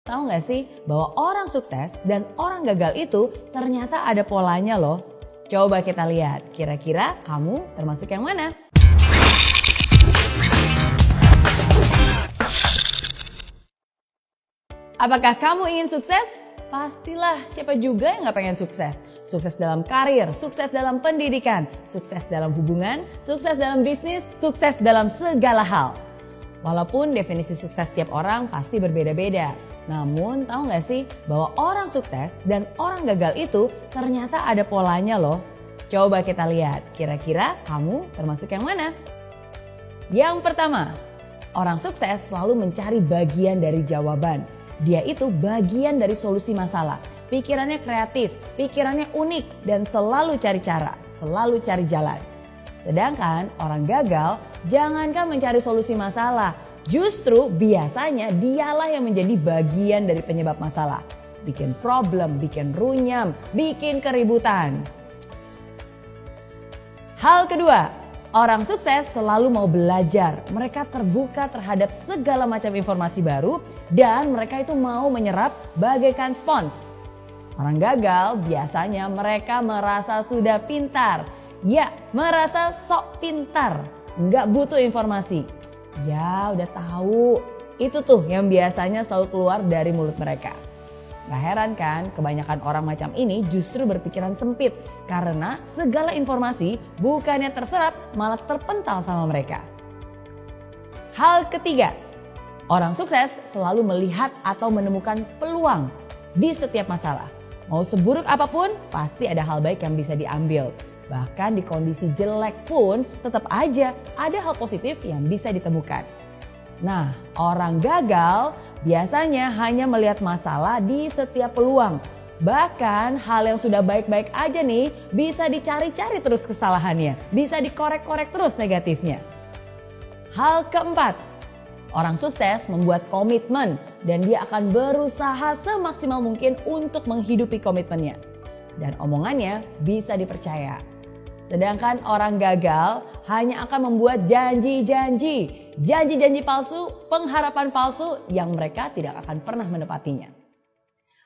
Tahu nggak sih bahwa orang sukses dan orang gagal itu ternyata ada polanya loh. Coba kita lihat, kira-kira kamu termasuk yang mana? Apakah kamu ingin sukses? Pastilah, siapa juga yang gak pengen sukses? Sukses dalam karir, sukses dalam pendidikan, sukses dalam hubungan, sukses dalam bisnis, sukses dalam segala hal. Walaupun definisi sukses setiap orang pasti berbeda-beda. Namun tahu gak sih bahwa orang sukses dan orang gagal itu ternyata ada polanya loh. Coba kita lihat, kira-kira kamu termasuk yang mana? Yang pertama, orang sukses selalu mencari bagian dari jawaban. Dia itu bagian dari solusi masalah. Pikirannya kreatif, pikirannya unik, dan selalu cari cara, selalu cari jalan. Sedangkan orang gagal, jangankan mencari solusi masalah, justru biasanya dialah yang menjadi bagian dari penyebab masalah. Bikin problem, bikin runyam, bikin keributan. Hal kedua, orang sukses selalu mau belajar. Mereka terbuka terhadap segala macam informasi baru dan mereka itu mau menyerap bagaikan spons. Orang gagal biasanya mereka merasa sudah pintar. Ya, merasa sok pintar. Nggak butuh informasi. Ya, udah tahu. Itu tuh yang biasanya selalu keluar dari mulut mereka. Gak heran kan, kebanyakan orang macam ini justru berpikiran sempit karena segala informasi bukannya terserap malah terpental sama mereka. Hal ketiga, orang sukses selalu melihat atau menemukan peluang di setiap masalah. Mau seburuk apapun pasti ada hal baik yang bisa diambil. Bahkan di kondisi jelek pun tetap aja ada hal positif yang bisa ditemukan. Nah, orang gagal biasanya hanya melihat masalah di setiap peluang. Bahkan hal yang sudah baik-baik aja nih bisa dicari-cari terus kesalahannya. Bisa dikorek-korek terus negatifnya. Hal keempat, orang sukses membuat komitmen dan dia akan berusaha semaksimal mungkin untuk menghidupi komitmennya. Dan omongannya bisa dipercaya. Sedangkan orang gagal hanya akan membuat janji-janji palsu, pengharapan palsu yang mereka tidak akan pernah menepatinya.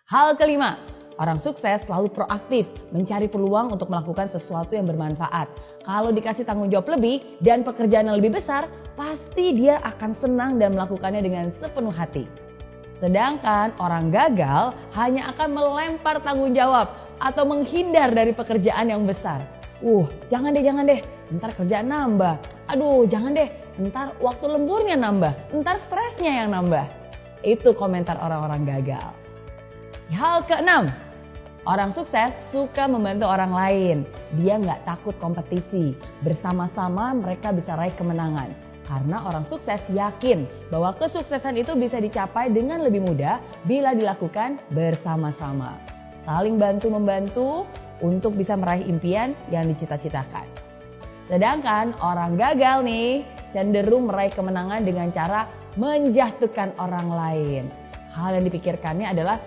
Hal kelima, orang sukses selalu proaktif mencari peluang untuk melakukan sesuatu yang bermanfaat. Kalau dikasih tanggung jawab lebih dan pekerjaan yang lebih besar, pasti dia akan senang dan melakukannya dengan sepenuh hati. Sedangkan orang gagal hanya akan melempar tanggung jawab atau menghindar dari pekerjaan yang besar. Jangan deh, ntar kerjaan nambah. Aduh, jangan deh, ntar waktu lemburnya nambah, ntar stresnya yang nambah. Itu komentar orang-orang gagal. Hal keenam, orang sukses suka membantu orang lain. Dia nggak takut kompetisi. Bersama-sama mereka bisa raih kemenangan. Karena orang sukses yakin bahwa kesuksesan itu bisa dicapai dengan lebih mudah bila dilakukan bersama-sama. Saling bantu-membantu untuk bisa meraih impian yang dicita-citakan. Sedangkan orang gagal nih cenderung meraih kemenangan dengan cara menjatuhkan orang lain. Hal yang dipikirkannya adalah,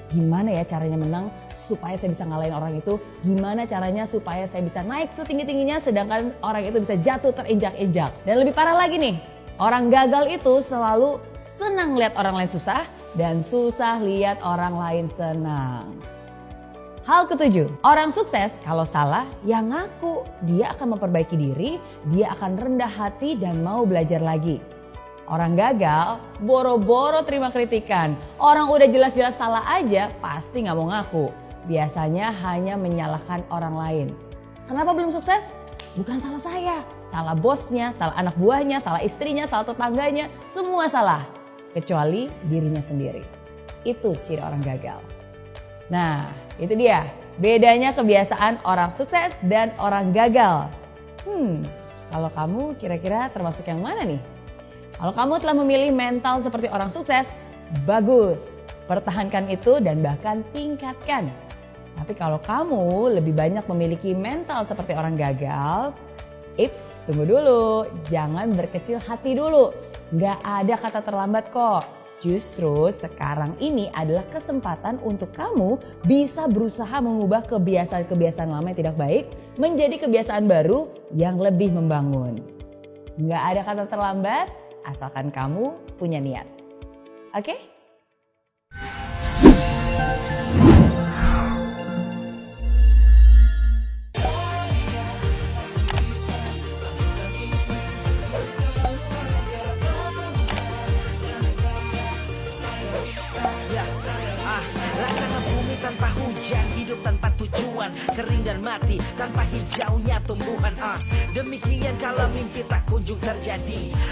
gimana ya caranya menang supaya saya bisa ngalahin orang itu? Gimana caranya supaya saya bisa naik setinggi-tingginya sedangkan orang itu bisa jatuh terinjak-injak? Dan lebih parah lagi nih, orang gagal itu selalu senang lihat orang lain susah dan susah lihat orang lain senang. Hal ketujuh, orang sukses kalau salah ya ngaku. Dia akan memperbaiki diri, dia akan rendah hati dan mau belajar lagi. Orang gagal boro-boro terima kritikan. Orang udah jelas-jelas salah aja pasti gak mau ngaku. Biasanya hanya menyalahkan orang lain. Kenapa belum sukses? Bukan salah saya. Salah bosnya, salah anak buahnya, salah istrinya, salah tetangganya. Semua salah. Kecuali dirinya sendiri. Itu ciri orang gagal. Nah, itu dia bedanya kebiasaan orang sukses dan orang gagal. Kalau kamu kira-kira termasuk yang mana nih? Kalau kamu telah memilih mental seperti orang sukses, bagus. Pertahankan itu dan bahkan tingkatkan. Tapi kalau kamu lebih banyak memiliki mental seperti orang gagal, tunggu dulu. Jangan berkecil hati dulu. Nggak ada kata terlambat kok. Justru sekarang ini adalah kesempatan untuk kamu bisa berusaha mengubah kebiasaan-kebiasaan lama yang tidak baik menjadi kebiasaan baru yang lebih membangun. Nggak ada kata terlambat asalkan kamu punya niat. Oke? dan mati tanpa hijaunya tumbuhan. Demikian kalau mimpi tak kunjung terjadi,